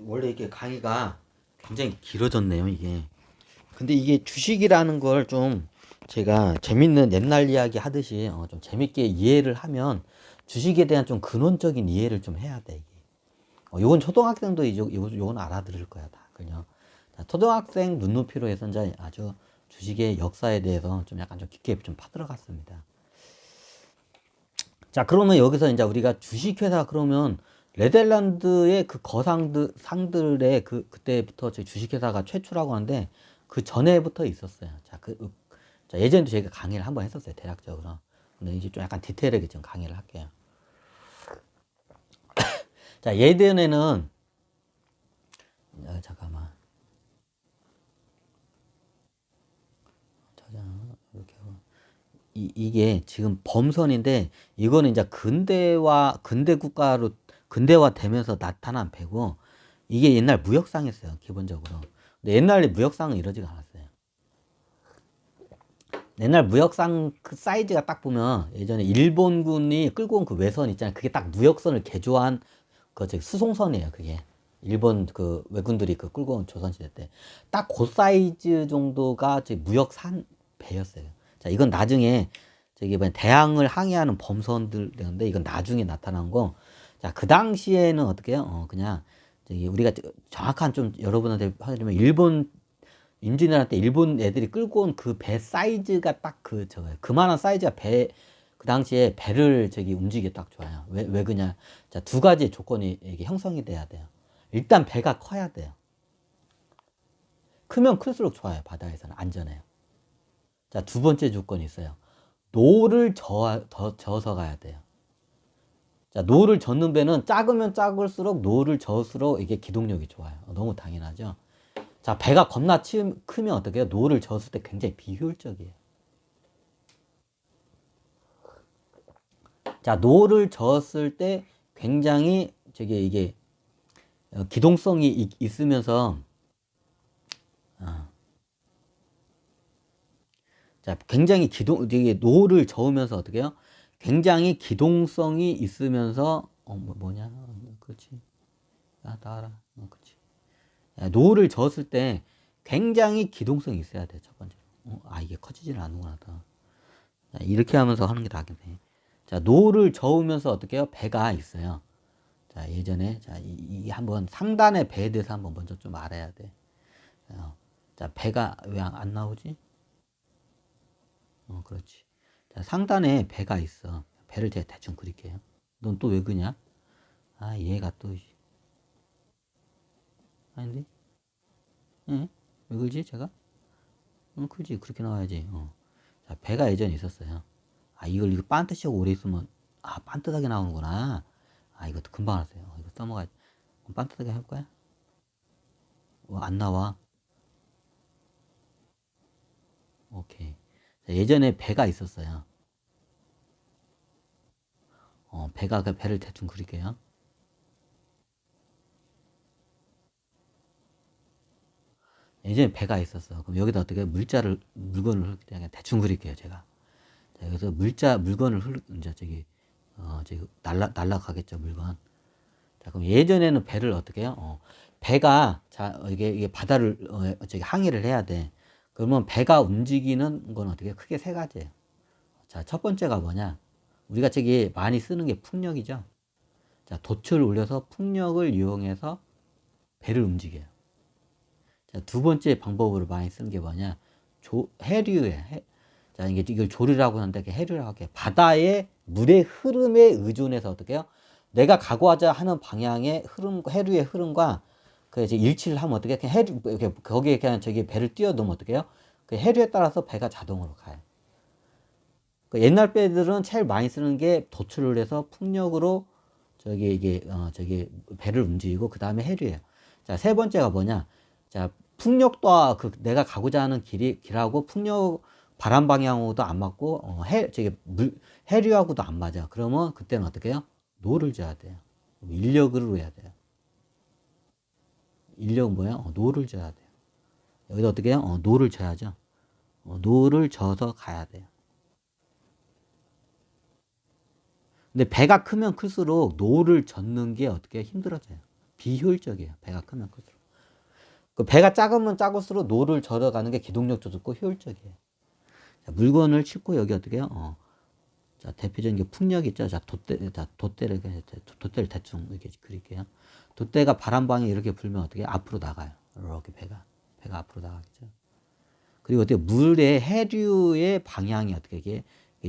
원래 이게 강의가 굉장히 길어졌네요, 이게. 근데 이게 주식이라는 걸 좀 제가 재밌는 옛날 이야기 하듯이 좀 재밌게 이해를 하면 주식에 대한 좀 근원적인 이해를 좀 해야 돼, 이게. 요건 초등학생도 요건 알아들을 거야, 다. 그냥. 자, 초등학생 눈높이로 해서 이제 아주 주식의 역사에 대해서 좀 약간 좀 깊게 좀 파들어갔습니다. 자, 그러면 여기서 이제 우리가 주식회사 그러면 네덜란드의 그 상들의 그때부터 저희 주식회사가 최초라고 하는데 그 전에부터 있었어요. 자, 예전에도 저희가 강의를 한번 했었어요. 대략적으로. 근데 이제 좀 약간 디테일하게 좀 강의를 할게요. 자, 예전에는, 잠깐만. 이렇게 하고. 이게 지금 범선인데 이거는 이제 근대화 되면서 나타난 배고 이게 옛날 무역상이었어요, 기본적으로. 근데 옛날에 무역상은 이러지가 않았어요. 옛날 무역상 그 사이즈가 딱 보면 예전에 일본군이 끌고 온 그 외선 있잖아요. 그게 딱 무역선을 개조한 그 수송선이에요, 그게. 일본 그 왜군들이 그 끌고 온 조선시대 때. 딱 그 사이즈 정도가 무역산 배였어요. 자, 이건 나중에 저기 뭐 대항을 항해하는 범선들 되는데 이건 나중에 나타난 거. 자, 그 당시에는 어떻게 해요? 그냥 저기 우리가 정확한 좀 여러분한테 하려면 일본 임진왜란 때 일본 애들이 끌고 온 그 배 사이즈가 딱 저거예요. 그만한 사이즈가 그 당시에 배를 움직이기 딱 좋아요. 왜 그냐. 자, 두 가지 조건이 이게 형성이 돼야 돼요. 일단 배가 커야 돼요. 크면 클수록 좋아요. 바다에서는 안전해요. 자, 두 번째 조건이 있어요. 노를 저어서 가야 돼요. 자, 노를 젓는 배는 작으면 작을수록 노를 저을수록 이게 기동력이 좋아요. 너무 당연하죠. 자, 배가 겁나 크면 어떻게 해요? 노를 저었을 때 굉장히 비효율적이에요. 자, 노를 저었을 때 굉장히 이게 기동성이 있으면서 자, 굉장히 이게 노를 저으면서 어떻게 해요? 굉장히 기동성이 있으면서 뭐냐? 그렇지. 야, 나와라. 그렇지. 야, 노를 저었을 때 굉장히 기동성이 있어야 돼, 첫 번째로. 이게 커지질 않는구나. 자, 이렇게 하면서 하는 게 나겠네. 자, 노를 저으면서 어떻게 해요? 배가 있어요. 자, 예전에, 자, 이 한번 상단의 배에 대해서 한번 먼저 좀 알아야 돼. 자, 배가 왜 안 나오지? 그렇지. 자, 상단에 배가 있어. 배를 제가 대충 그릴게요. 넌 또 왜 그냐? 얘가 또, 아닌데? 예? 왜 그러지, 제가? 그지. 그렇게 나와야지. 자, 배가 예전에 있었어요. 이거 반듯이 오래 있으면, 반듯하게 나오는구나. 이것도 금방 알았어요. 이거 써먹어야지. 반듯하게 해볼까요? 안 나와. 오케이. 자, 예전에 배가 있었어요. 배를 대충 그릴게요. 예전에 배가 있었어. 그럼 여기다 어떻게 물건을 그냥 대충 그릴게요, 제가. 자, 여기서 물건을 이제 날라가겠죠, 물건. 자, 그럼 예전에는 배를 어떻게 해요? 배가, 자, 이게 바다를, 항해를 해야 돼. 그러면 배가 움직이는 건 어떻게 해요? 크게 세 가지예요. 자, 첫 번째가 뭐냐? 우리가 많이 쓰는 게 풍력이죠. 자, 돛을 올려서 풍력을 이용해서 배를 움직여요. 자, 두 번째 방법으로 많이 쓰는 게 뭐냐? 해류에. 자, 이걸 조류라고 하는데 해류라고 할게요. 바다의 물의 흐름에 의존해서 어떻게 해요? 내가 가고자 하는 방향의 해류의 흐름과 그 이제 일치를 하면 어떻게 해? 거기에 그냥 배를 띄워두면 어떻게 해요? 그 해류에 따라서 배가 자동으로 가요. 그 옛날 배들은 제일 많이 쓰는 게 도출을 해서 풍력으로 배를 움직이고 그 다음에 해류예요. 자, 세 번째가 뭐냐? 자, 풍력도 내가 가고자 하는 길하고 바람 방향하고도 안 맞고 해류하고도 안 맞아. 그러면 그때는 어떻게 해요? 노를 져야 돼요. 인력으로 해야 돼요. 인력은 뭐야? 노를 져야 돼요. 여기다 어떻게 해요? 노를 져야죠. 노를 져서 가야 돼요. 근데 배가 크면 클수록 노를 젓는 게 어떻게 힘들어져요. 비효율적이에요. 배가 크면 클수록. 그 배가 작으면 작을수록 노를 절어가는 게 기동력도 좋고 효율적이에요. 자, 물건을 싣고 여기 어떻게 해요? 자, 대표적인 게 풍력 있죠. 자, 돛대를 대충 이렇게 그릴게요. 돛대가 바람 방향 이렇게 불면 어떻게 앞으로 나가요. 이렇게 배가 앞으로 나가겠죠. 그리고 어떻게 물의 해류의 방향이 어떻게 이게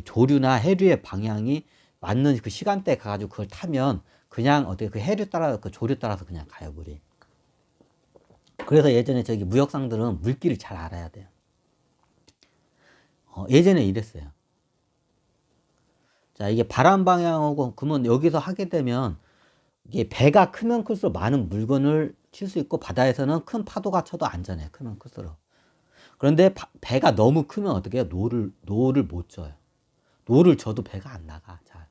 조류나 해류의 방향이 맞는 그 시간대에 가가지고 그걸 타면 그냥 어떻게 그 해류 따라 그 조류 따라서 그냥 가요 물이. 그래서 예전에 저기 무역상들은 물길을 잘 알아야 돼요. 예전에 이랬어요. 자, 이게 바람 방향하고 그러면 여기서 하게 되면 이게 배가 크면 클수록 많은 물건을 칠 수 있고 바다에서는 큰 파도가 쳐도 안전해요. 크면 클수록. 그런데 배가 너무 크면 어떻게 해요? 노를 못 져요. 노를 져도 배가 안 나가. 잘.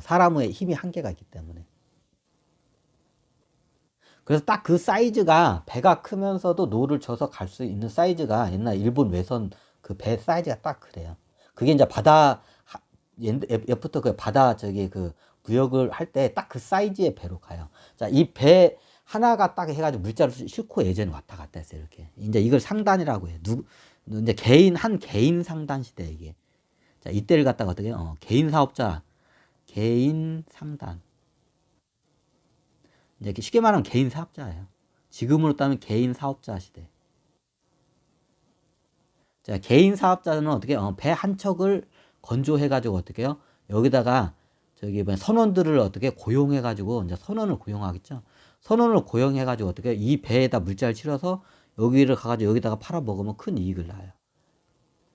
사람의 힘이 한계가 있기 때문에. 그래서 딱 그 사이즈가 배가 크면서도 노를 져서 갈 수 있는 사이즈가 옛날 일본 외선 그 배 사이즈가 딱 그래요. 그게 이제 바다 옛부터 그 바다 저기 그 무역을 할 때 딱 그 사이즈의 배로 가요. 자, 이 배 하나가 딱 해가지고 물자를 싣고 예전에 왔다 갔다 했어요. 이렇게. 이제 이걸 상단이라고 해요. 이제 개인 상단 시대 이게. 자, 이때를 갖다가 어떻게 해요? 개인 사업자, 개인 상단. 이제 쉽게 말하면 개인 사업자예요. 지금으로 따면 개인 사업자 시대. 자, 개인 사업자는 어떻게 배 한 척을 건조해가지고 어떻게 해요? 여기다가 저기 선원들을 어떻게 고용해가지고 이제 선원을 고용하겠죠. 선원을 고용해가지고 어떻게 이 배에다 물자를 실어서 여기를 가가지고 여기다가 팔아 먹으면 큰 이익을 낳아요.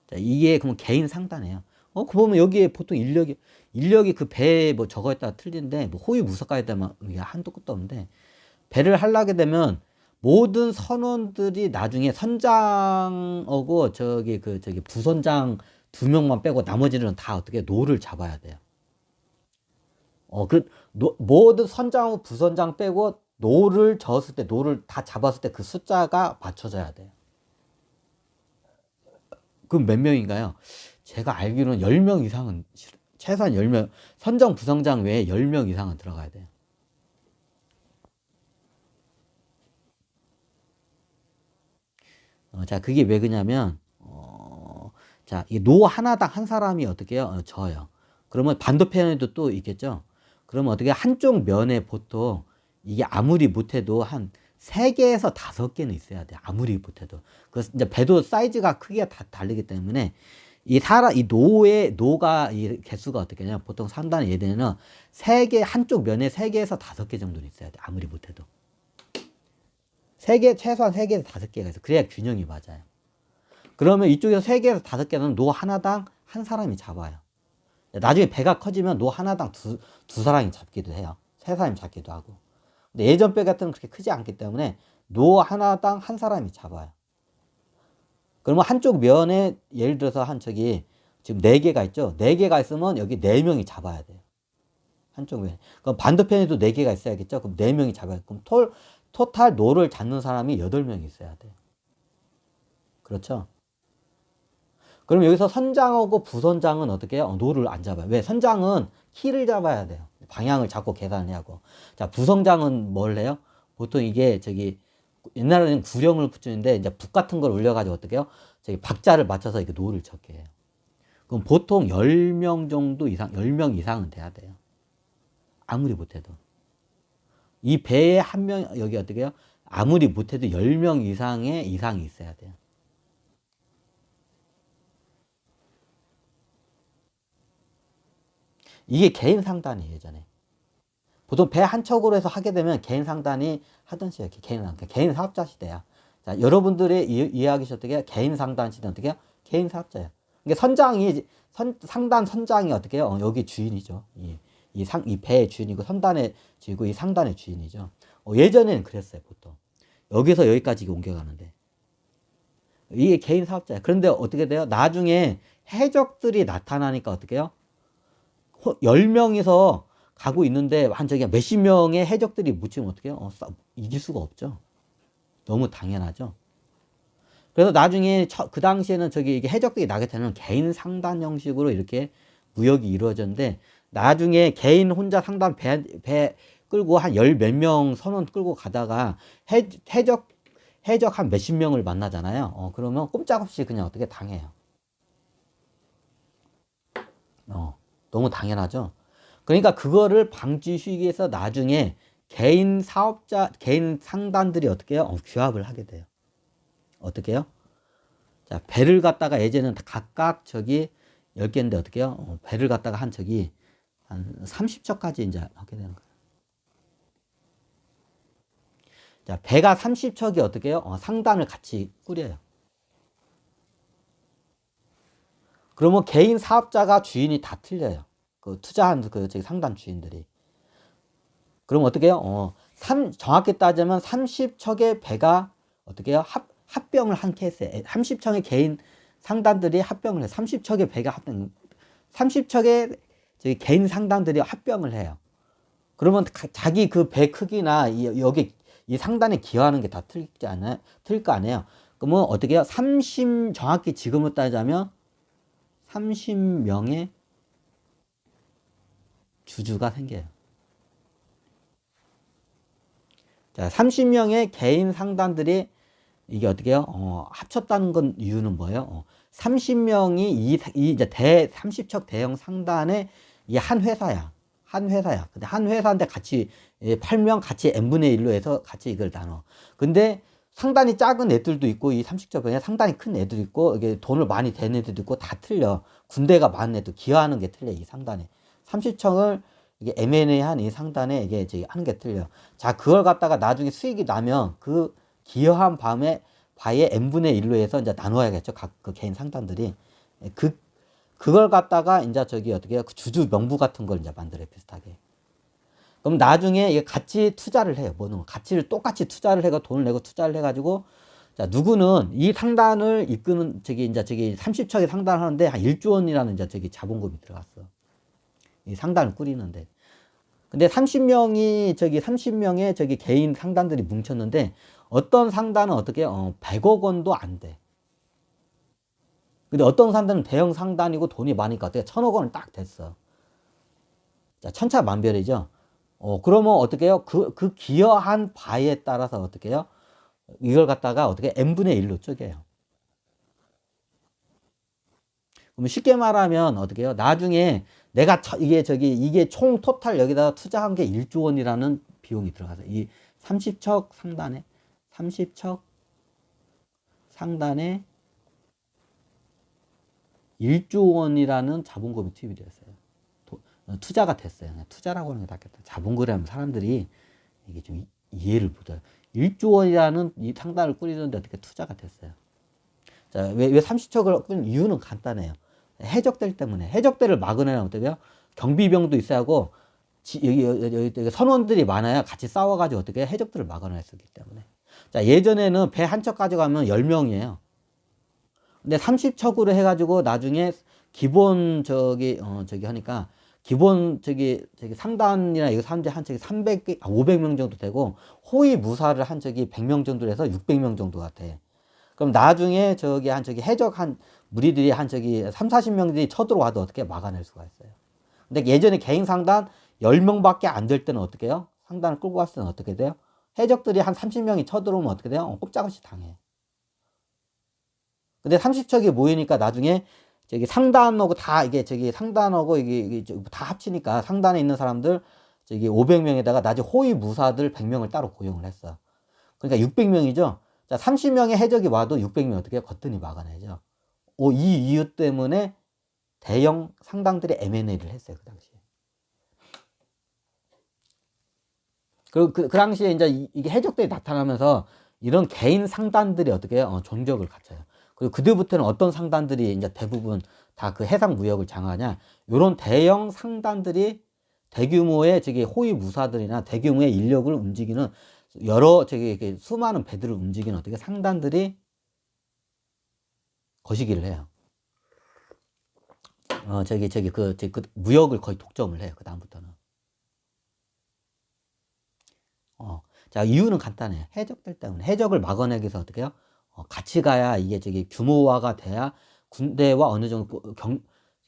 자, 이게 그러면 개인 상단이에요. 그 보면 여기에 보통 인력이 그 배에 뭐 저거에 따라 틀린데 뭐 호위 무서까지 되면 한도 끝도 없는데 배를 하려게 되면 모든 선원들이 나중에 선장하고 저기 부선장 2명만 빼고 나머지는 다 어떻게 노를 잡아야 돼요. 모든 선장하고 부선장 빼고 노를 저었을 때 노를 다 잡았을 때 그 숫자가 맞춰져야 돼요. 그럼 몇 명인가요? 제가 알기로는 10명 이상은 최소한 10명 선장 부선장 외에 10명 이상은 들어가야 돼요. 자, 그게 왜 그러냐면 자, 이 노 하나당 한 사람이 어떻게 해요? 져요. 그러면 반대편에도 또 있겠죠? 그러면 어떻게 한쪽 면에 보통 이게 아무리 못해도 한 3개에서 5개는 있어야 돼. 아무리 못해도. 그 이제 배도 사이즈가 크기가 다 다르기 때문에 이 노가 이 개수가 어떻게 하냐? 보통 상단의 예대는 한쪽 면에 3개에서 5개 정도는 있어야 돼. 아무리 못해도. 최소한 3개에서 5개가 있어. 그래야 균형이 맞아요. 그러면 이쪽에서 3개에서 5개는 노 하나당 한 사람이 잡아요. 나중에 배가 커지면 노 하나당 두 사람이 잡기도 해요. 3사람이 잡기도 하고. 근데 예전 배 같은 건 그렇게 크지 않기 때문에 노 하나당 한 사람이 잡아요. 그러면 한쪽 면에 예를 들어서 지금 4개가 있죠. 4개가 있으면 여기 4명이 잡아야 돼요. 한쪽 면에. 그럼 반대편에도 4개가 있어야겠죠. 그럼 4명이 잡아야 돼요. 그럼 토탈 노를 잡는 사람이 8명이 있어야 돼요. 그렇죠? 그럼 여기서 선장하고 부선장은 어떻게 해요? 노를 안 잡아요. 왜? 선장은 키를 잡아야 돼요. 방향을 잡고 계산을 해야 하고. 자, 부선장은 뭘 해요? 보통 이게 옛날에는 구령을 붙이는데 이제 북 같은 걸 올려가지고 어떻게 해요? 박자를 맞춰서 이렇게 노를 적게 해요. 그럼 보통 10명 정도 이상, 10명 이상은 돼야 돼요. 아무리 못해도. 이 배에 한 명, 여기 어떻게 해요? 아무리 못해도 10명 이상이 있어야 돼요. 이게 개인 상단이에요, 예전에. 보통 배 한 척으로 해서 하게 되면 개인 상단이 하던 시대, 개인 사업자 시대야. 자, 여러분들의 이해하기 어떻게 개인 상단 시대는 어떻게 해요? 개인 사업자예요. 그러니까 상단 선장이 어떻게 해요? 여기 주인이죠. 이 배의 주인이고 선단의 주인이고 이 상단의 주인이죠. 예전에는 그랬어요, 보통. 여기서 여기까지 옮겨가는데. 이게 개인 사업자예요. 그런데 어떻게 돼요? 나중에 해적들이 나타나니까 어떻게 해요? 10명이서 가고 있는데 몇십 명의 해적들이 묻히면 어떻게 해요? 이길 수가 없죠. 너무 당연하죠. 그래서 나중에 그 당시에는 이게 해적들이 나게 되면 개인 상단 형식으로 이렇게 무역이 이루어졌는데 나중에 개인 혼자 상단 배 끌고 한 열 몇 명 선원 끌고 가다가 해적 한 몇십 명을 만나잖아요. 그러면 꼼짝없이 그냥 어떻게 당해요. 너무 당연하죠. 그러니까 그거를 방지시키기 위해서 나중에 개인 사업자, 개인 상단들이 어떻게 해요? 규합을 하게 돼요. 어떻게 해요? 자, 배를 갖다가 예전에는 각각 저기 10개인데 어떻게 해요? 배를 갖다가 한 30척까지 이제 하게 되는 거예요. 자, 배가 30척이 어떻게 해요? 상단을 같이 꾸려요. 그러면 개인 사업자가 주인이 다 틀려요. 그 투자한 그 저기 상단 주인들이. 그럼 어떻게 해요? 정확히 따지면 30척의 배가 어떻게 해요? 합병을 한 케이스에 30척의 개인 상단들이 합병을 해요. 30척의 배가 30척의 저기 개인 상단들이 합병을 해요. 그러면 자기 그 배 크기나 여기 이 상단에 기여하는 게 다 틀릴 거 아니에요. 그러면 어떻게 해요? 정확히 지금으로 따지자면 30명의 주주가 생겨요. 자, 30명의 개인 상단들이 이게 어떻게 해요? 합쳤다는 건 이유는 뭐예요? 30명이 이제 30척 대형 상단의 이게 한 회사야. 한 회사야. 근데 한 회사인데 같이 8명 같이 n분의 1로 해서 같이 이걸 나눠. 근데 상당히 작은 애들도 있고 이 30척 그냥 상당히 큰 애들도 있고 이게 돈을 많이 댄 애들도 있고 다 틀려. 군대가 많은 애도 기여하는 게 틀려. 이 상단에. 30척을 이게 M&A 한 이 상단에 이게 저기 하는 게 틀려. 자, 그걸 갖다가 나중에 수익이 나면 그 기여한 바에 n분의 1로 해서 이제 나눠야겠죠. 각 그 개인 상단들이. 그걸 갖다가 이제 저기 어떻게 그 주주 명부 같은 걸 이제 만들어요. 비슷하게. 그럼 나중에 이게 같이 투자를 해요. 뭐는 가치를 똑같이 투자를 해가 돈을 내고 투자를 해가지고 자, 누구는 이 상단을 이끄는 저기 30척의 상단을 하는데 한 1조 원이라는 이제 저기 자본금이 들어갔어. 이 상단을 꾸리는데. 근데 30명의 저기 개인 상단들이 뭉쳤는데 어떤 상단은 어떻게 100억 원도 안 돼. 근데 어떤 상단은 대형 상단이고 돈이 많으니까 어떻게 1000억 원을 딱 됐어. 자, 천차만별이죠. 그러면 어떻게 해요? 그 기여한 바에 따라서 어떻게 해요? 이걸 갖다가 어떻게 n분의 1로 쪼개요. 그러면 쉽게 말하면 어떻게 해요? 나중에 내가 이게 총 토탈 여기다가 투자한 게 1조 원이라는 비용이 들어가서 이 30척 상단에 1조 원이라는 자본금이 투입이 되었어요. 투자가 됐어요. 투자라고 하는 게 낫겠다. 자본금이라면 사람들이 이게 좀 이해를 못해요. 1조 원이라는 이 상단을 꾸리는데 어떻게 투자가 됐어요. 자, 왜 30척을 꾸린 이유는 간단해요. 해적들 때문에. 해적들을 막으려면 어떻게 해요? 경비병도 있어야 하고, 여기 선원들이 많아야 같이 싸워가지고 어떻게 해적들을 막아낼 수 있기 때문에. 자, 예전에는 배 한 척 가져가면 10명이에요. 근데 30척으로 해가지고 나중에 기본 하니까 기본 상단이나 이거 상대 한 척이 500명 정도 되고 호위 무사를 한 척이 100명 정도 해서 600명 정도 같아. 그럼 나중에 해적 무리들이 3, 40명들이 쳐들어와도 어떻게 막아낼 수가 있어요. 근데 예전에 개인 상단 10명밖에 안 될 때는 어떻게 해요? 상단을 끌고 갔을 때는 어떻게 돼요? 해적들이 한 30명이 쳐들어오면 어떻게 돼요? 꼼짝없이 당해. 근데 30척이 모이니까 나중에 상단하고 상단하고 이게 다 합치니까 상단에 있는 사람들 500명에다가 나중에 호위 무사들 100명을 따로 고용을 했어. 그러니까 600명이죠. 자, 30명의 해적이 와도 600명 어떻게 거뜬히 막아내죠. 이 이유 때문에 대형 상당들이 M&A를 했어요, 그 당시에. 그 당시에 이제 이게 해적들이 나타나면서 이런 개인 상단들이 어떻게 해요? 종적을 갖춰요. 그리고 그때부터는 어떤 상단들이 이제 대부분 다 그 해상 무역을 장악하냐? 요런 대형 상단들이 대규모의 호위 무사들이나 대규모의 인력을 움직이는 여러 수많은 배들을 움직이는 어떻게 상단들이 거시기를 해요. 그 무역을 거의 독점을 해요. 그 다음부터는. 자, 이유는 간단해요. 해적들 때문에. 해적을 막아내기 위해서 어떻게 해요? 같이 가야 이게 규모화가 돼야 군대와 어느 정도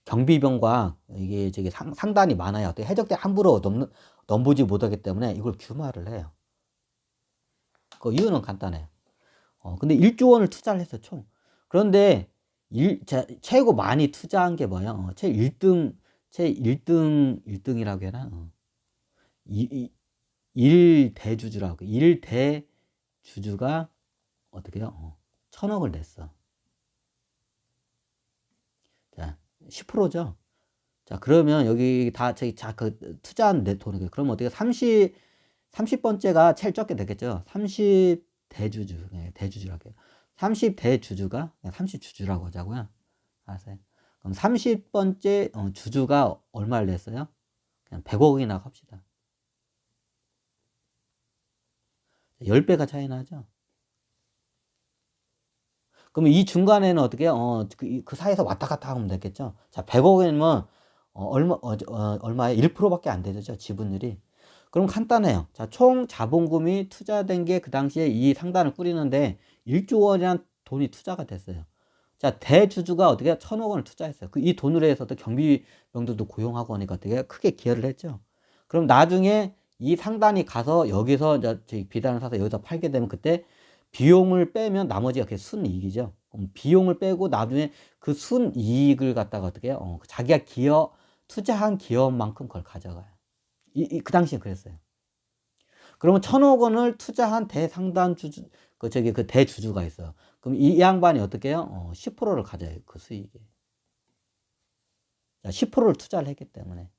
경비병과 이게 저기 상단이 많아야 어떻게 해적대 함부로 넘보지 못하기 때문에 이걸 규마를 해요. 그 이유는 간단해요. 근데 1조 원을 투자를 했어, 총. 그런데 최고 많이 투자한 게 뭐야? 최 1등이라고 해라. 1대주주라고. 1대주주가 어떻게 해요? 1,000억을 냈어. 자, 10%죠. 자, 그러면 여기 다 그 투자한 내 돈이 그러면 어떻게 30번째가 제일 적게 되겠죠. 30대주주. 네, 대주주라고 해요. 30대주주가 30주주라고 하자고요. 알았어요. 그럼 30번째 주주가 얼마를 냈어요? 그냥 100억이나 합시다. 10배가 차이 나죠. 그러면 이 중간에는 어떻게 해요? 그 사이에서 왔다 갔다 하면 되겠죠. 자, 100억이면 얼마에 1%밖에 안 되죠, 지분율이. 그럼 간단해요. 자, 총 자본금이 투자된 게 그 당시에 이 상단을 꾸리는데 1조 원이란 돈이 투자가 됐어요. 자, 대주주가 어떻게 1,000억 원을 투자했어요. 이 돈으로 해서 또 경비병들도 고용하고 하니까 어떻게 크게 기여를 했죠. 그럼 나중에 이 상단이 가서 여기서 이제 비단을 사서 여기서 팔게 되면 그때 비용을 빼면 나머지가 그게 순이익이죠. 비용을 빼고 나중에 그 순이익을 갖다가 어떻게 해요? 자기가 투자한 기업만큼 그걸 가져가요. 그 당시에 그랬어요. 그러면 1,000억 원을 투자한 대상단 그 대주주가 있어요. 그럼 이 양반이 어떻게 해요? 10%를 가져요. 그 수익에. 10%를 투자를 했기 때문에.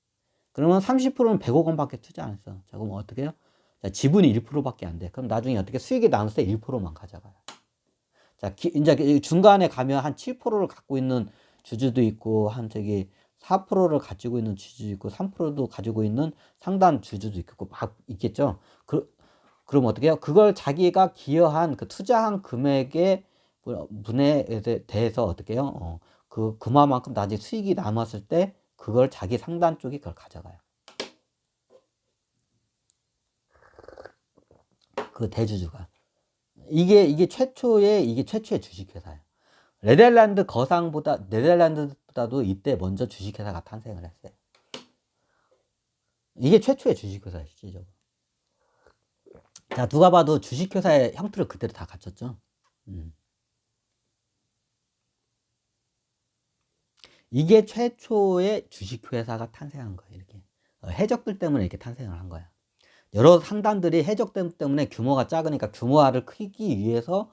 그러면 30%는 100억 원밖에 투자 안 했어. 자, 그럼 어떻게 해요? 자, 지분이 1%밖에 안 돼. 그럼 나중에 어떻게 수익이 나눴을 때 1%만 가져가요. 자, 이제 중간에 가면 한 7%를 갖고 있는 주주도 있고, 한 4%를 가지고 있는 주주도 있고, 3%도 가지고 있는 상단 주주도 있고, 막 있겠죠. 그럼 어떻게 해요? 그걸 자기가 기여한 그 투자한 금액의 분에 대해서 어떻게 해요? 그만큼 나중에 수익이 남았을 때 그걸 자기 상단 쪽이 그걸 가져가요. 그 대주주가. 이게 최초의 주식회사예요. 네덜란드보다도 이때 먼저 주식회사가 탄생을 했어요. 이게 최초의 주식회사예요, 실질적으로. 자, 누가 봐도 주식회사의 형태를 그대로 다 갖췄죠. 이게 최초의 주식회사가 탄생한 거예요, 이렇게. 해적들 때문에 이렇게 탄생을 한 거야. 여러 상단들이 해적 때문에 규모가 작으니까 규모화를 크기 위해서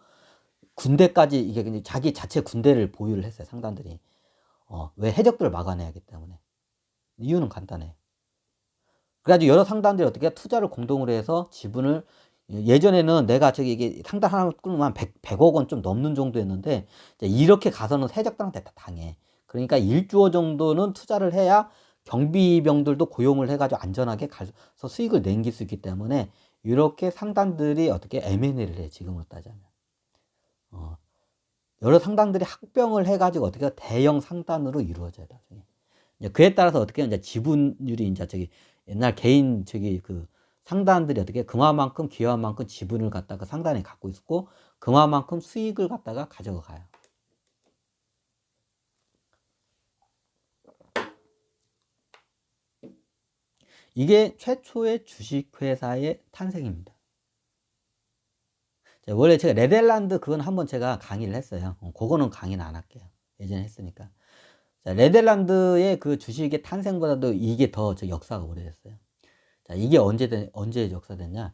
군대까지 이게 자기 자체 군대를 보유를 했어요, 상단들이. 왜 해적들을 막아내야 하기 때문에. 이유는 간단해. 그래가지고 여러 상단들이 어떻게 투자를 공동으로 해서 지분을 예전에는 내가 이게 상단 하나 끊으면 100억 원 좀 넘는 정도였는데 이렇게 가서는 해적들한테 다 당해. 그러니까 1조 원 정도는 투자를 해야 경비병들도 고용을 해가지고 안전하게 가서 수익을 남길 수 있기 때문에 이렇게 상단들이 어떻게 M&A를 해, 지금으로 따지면. 여러 상단들이 합병을 해가지고 어떻게 대형 상단으로 이루어져요, 나중에. 그에 따라서 어떻게 이제 지분율이 이제 옛날 개인 그 상단들이 어떻게 그만큼 기여한 만큼 지분을 갖다가 상단에 갖고 있고 그만큼 수익을 갖다가 가져가요. 이게 최초의 주식회사의 탄생입니다. 원래 제가 네덜란드 그건 한번 제가 강의를 했어요. 그거는 강의는 안 할게요. 예전에 했으니까. 자, 네덜란드의 그 주식의 탄생보다도 이게 더 역사가 오래됐어요. 자, 이게 언제 역사됐냐?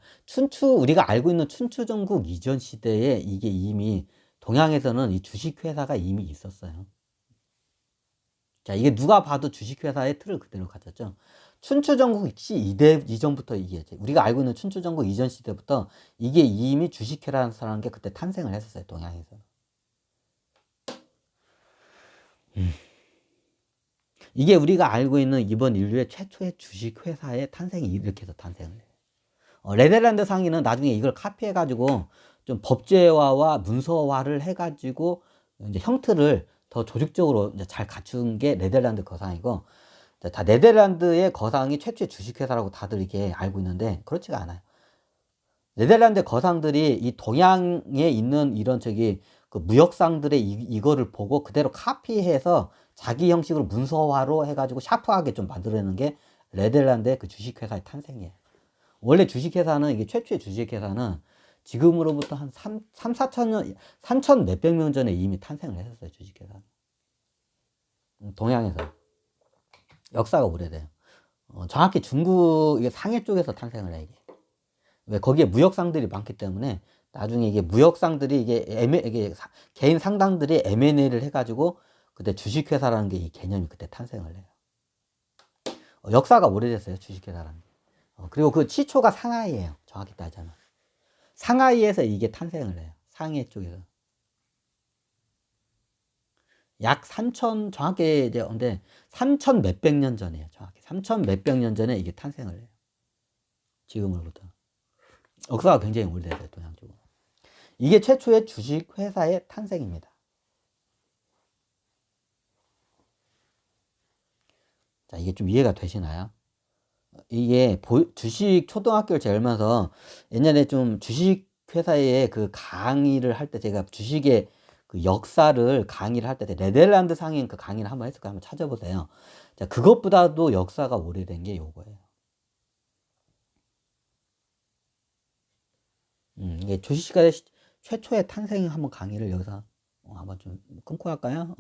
우리가 알고 있는 춘추전국 이전 시대에 이게 이미 동양에서는 이 주식회사가 이미 있었어요. 자, 이게 누가 봐도 주식회사의 틀을 그대로 가졌죠. 춘추전국 이전부터 이게 우리가 알고 있는 춘추전국 이전 시대부터 이게 이미 주식회사라는 게 그때 탄생을 했었어요, 동양에서. 이게 우리가 알고 있는 이번 인류의 최초의 주식회사의 탄생이 이렇게 해서 탄생을 해요. 네덜란드 상인은 나중에 이걸 카피해가지고 좀 법제화와 문서화를 해가지고 이제 형태를 더 조직적으로 이제 잘 갖춘 게 네덜란드 거상이고, 다 네덜란드의 거상이 최초의 주식회사라고 다들 이렇게 알고 있는데 그렇지가 않아요. 네덜란드 거상들이 이 동양에 있는 이런 그 무역상들의 이거를 보고 그대로 카피해서 자기 형식으로 문서화로 해가지고 샤프하게 좀 만들어내는 게 네덜란드의 그 주식회사의 탄생이에요. 원래 주식회사는, 이게 최초의 주식회사는 지금으로부터 한 4천 년, 3천 몇백 년 전에 이미 탄생을 했었어요, 주식회사는. 동양에서. 역사가 오래돼요. 정확히 중국, 이게 상해 쪽에서 탄생을 해, 이게. 왜? 거기에 무역상들이 많기 때문에 나중에 이게 무역상들이 이게 개인 상당들이 M&A를 해가지고 그때 주식회사라는 게 이 개념이 그때 탄생을 해요. 역사가 오래됐어요, 주식회사라는 게. 그리고 그 시초가 상하이예요, 정확히 따지자면. 상하이에서 이게 탄생을 해요, 상해 쪽에서. 약 3천, 정확히 이제, 근데 3천 몇백 년 전이에요, 정확히. 3천 몇백 년 전에 이게 탄생을 해요. 지금으로부터. 역사가 굉장히 오래됐어요, 동양 쪽으로. 이게 최초의 주식회사의 탄생입니다. 자, 이게 좀 이해가 되시나요? 이게 주식 초등학교를 제가 열면서 옛날에 좀 주식회사에 그 강의를 할 때 제가 주식의 그 역사를 강의를 할 때 네덜란드 상인 그 강의를 한번 했을까 한번 찾아보세요. 자, 그것보다도 역사가 오래된 게 요거예요. 이게 주식시가의 최초의 탄생 한번 강의를 여기서 한번 좀 끊고 할까요?